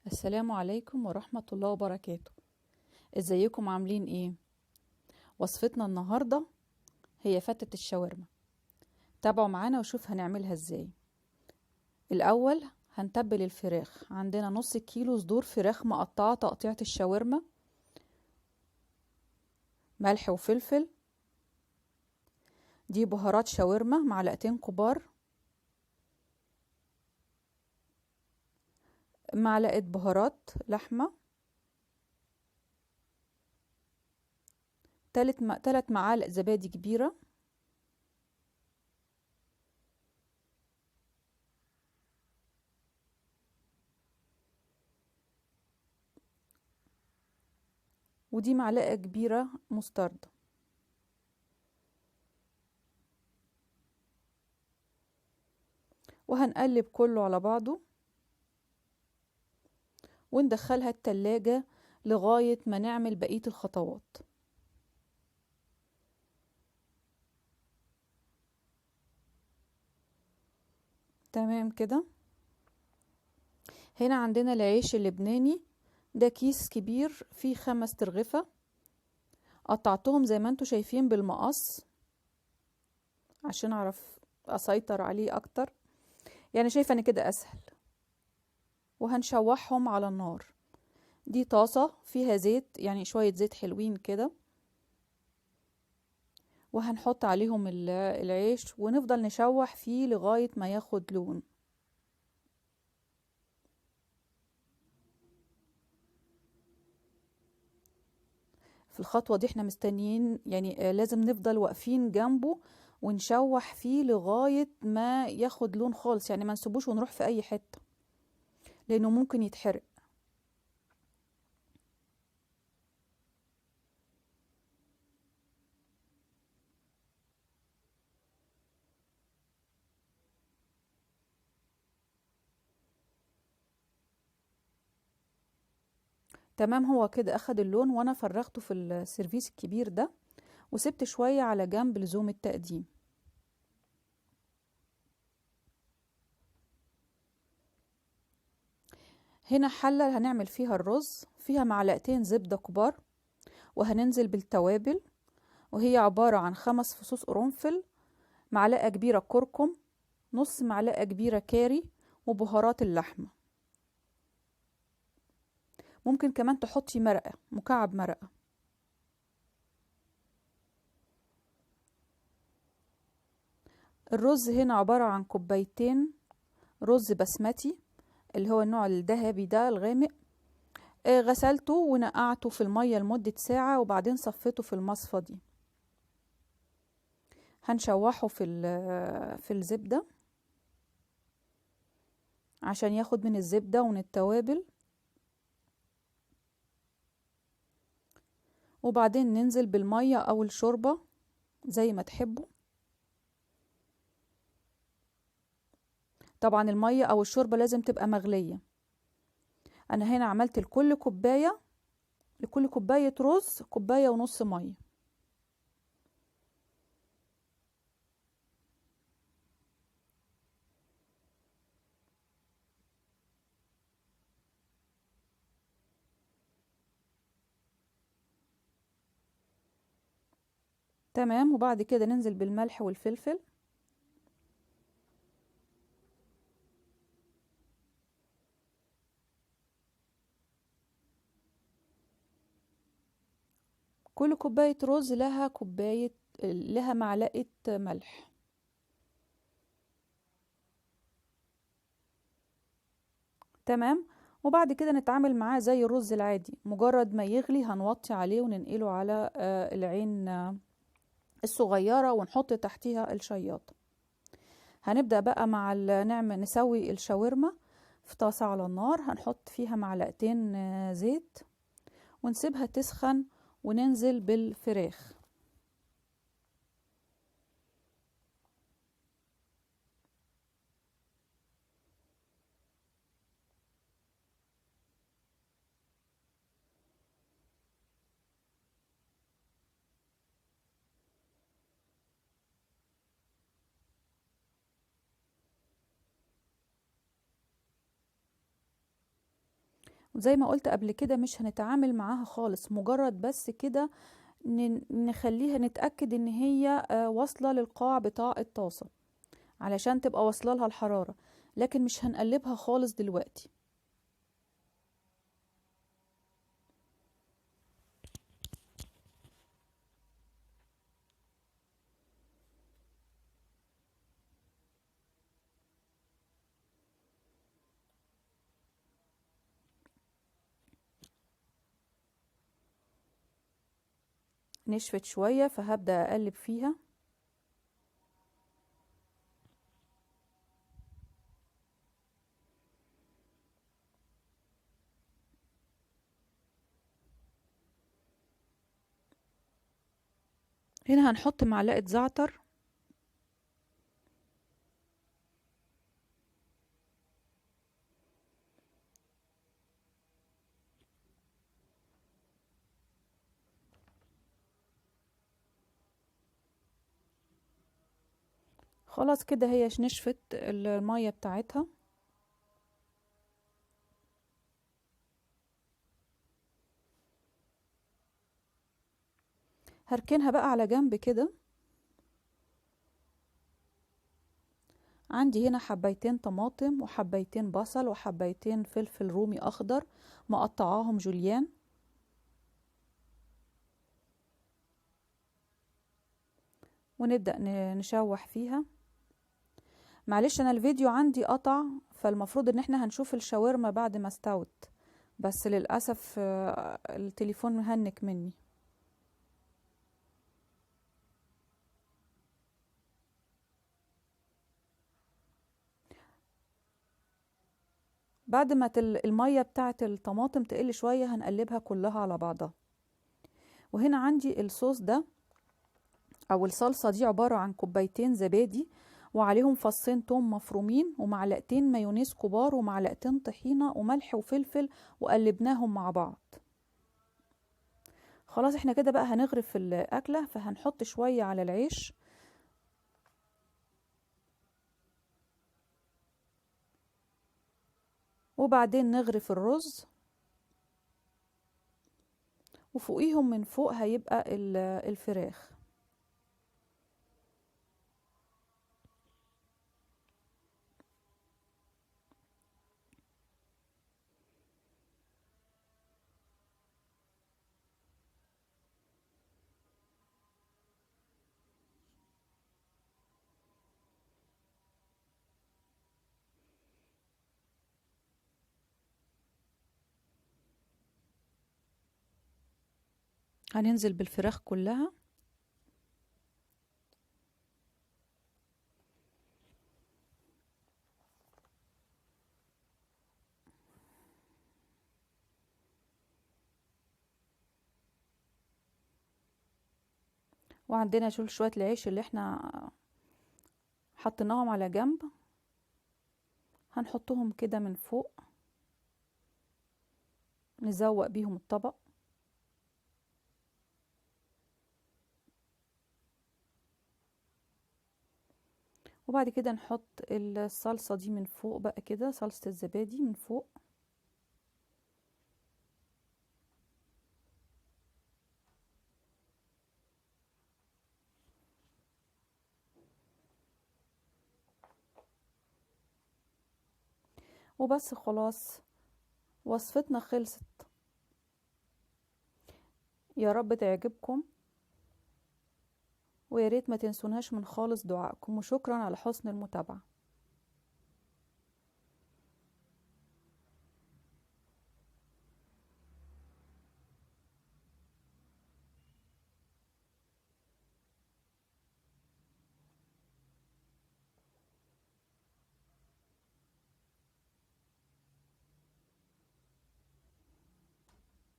السلام عليكم ورحمة الله وبركاته. ازيكم عاملين ايه؟ وصفتنا النهاردة هي فتة الشاورما. تابعوا معانا وشوف هنعملها ازاي. الاول هنتبل الفراخ. عندنا نص كيلو صدور فراخ مقطعة تقطيعة الشاورما، ملح وفلفل. دي بهارات شاورما معلقتين كبار، معلقة بهارات لحمة، تلت معالق زبادي كبيرة، ودي معلقة كبيرة مستردة. وهنقلب كله على بعضه وندخلها التلاجة لغاية ما نعمل بقية الخطوات. تمام كده. هنا عندنا العيش اللبناني، ده كيس كبير فيه 5 ترغفة، قطعتهم زي ما انتوا شايفين بالمقص عشان اعرف اسيطر عليه اكتر، يعني شايفة ان كده اسهل. وهنشوحهم على النار. دي طاسة فيها زيت، يعني شوية زيت حلوين كده، وهنحط عليهم العيش ونفضل نشوح فيه لغاية ما ياخد لون. في الخطوة دي احنا مستنيين، يعني لازم نفضل واقفين جنبه ونشوح فيه لغاية ما ياخد لون خالص، يعني ما نسيبوش ونروح في اي حتة لانه ممكن يتحرق. تمام، هو كده اخد اللون وانا فرغته في السيرفيس الكبير ده وسبت شوية على جنب لزوم التقديم. هنا حلة هنعمل فيها الرز، فيها معلقتين زبدة كبار، وهننزل بالتوابل، وهي عبارة عن 5 فصوص قرنفل، معلقة كبيرة كركم، نص معلقة كبيرة كاري، وبهارات اللحمة. ممكن كمان تحطي مرقة، مكعب مرقة. الرز هنا عبارة عن كوبايتين رز بسمتي، اللي هو النوع الذهبي ده الغامق. غسلته ونقعته في المية لمدة ساعة وبعدين صفيته في المصفى دي. هنشوحه في الزبدة عشان ياخد من الزبدة ومن التوابل، وبعدين ننزل بالمية أو الشوربة زي ما تحبوا. طبعا المية أو الشوربة لازم تبقى مغلية. أنا هنا عملت لكل كوباية رز كوباية ونص مية. تمام، وبعد كده ننزل بالملح والفلفل. كل كوباية رز لها معلقة ملح. تمام، وبعد كده نتعامل معاه زي الرز العادي، مجرد ما يغلي هنوطي عليه وننقله على العين الصغيرة ونحط تحتيها الشياطة. هنبدأ بقى مع نسوي الشاورما. في طاسة على النار هنحط فيها معلقتين زيت ونسيبها تسخن وننزل بالفراخ. وزي ما قلت قبل كده مش هنتعامل معاها خالص، مجرد بس كده نخليها نتأكد ان هي واصلة للقاع بتاع الطاسة علشان تبقى واصلة لها الحرارة، لكن مش هنقلبها خالص دلوقتي. نشفت شوية فهبدأ اقلب فيها. هنا هنحط معلقة زعتر، خلاص كده هي نشفت المية بتاعتها. هركنها بقى على جنب كده. عندي هنا حبيتين طماطم وحبيتين بصل وحبيتين فلفل رومي اخضر مقطعاهم جوليان. ونبدأ نشوح فيها. معلش انا الفيديو عندي قطع، فالمفروض ان احنا هنشوف الشاورما بعد ما استوت، بس للأسف التليفون مهنك مني. بعد ما المية بتاعة الطماطم تقل شوية هنقلبها كلها على بعضها. وهنا عندي الصوص ده او الصلصة دي عبارة عن كوبايتين زبادي وعليهم فصين توم مفرومين ومعلقتين مايونيز كبار ومعلقتين طحينة وملح وفلفل، وقلبناهم مع بعض. خلاص احنا كده بقى هنغرف الأكلة، فهنحط شوية على العيش وبعدين نغرف الرز، وفوقيهم من فوق هيبقى الفراخ. هننزل بالفراخ كلها. وعندنا شوية العيش اللي احنا حطيناهم على جنب، هنحطهم كده من فوق نزوق بيهم الطبق. وبعد كده نحط الصلصة دي من فوق بقى كده، صلصة الزبادي من فوق. وبس خلاص وصفتنا خلصت. يا رب تعجبكم، وياريت ما تنسوناش من خالص دعائكم، وشكرا على حسن المتابعة.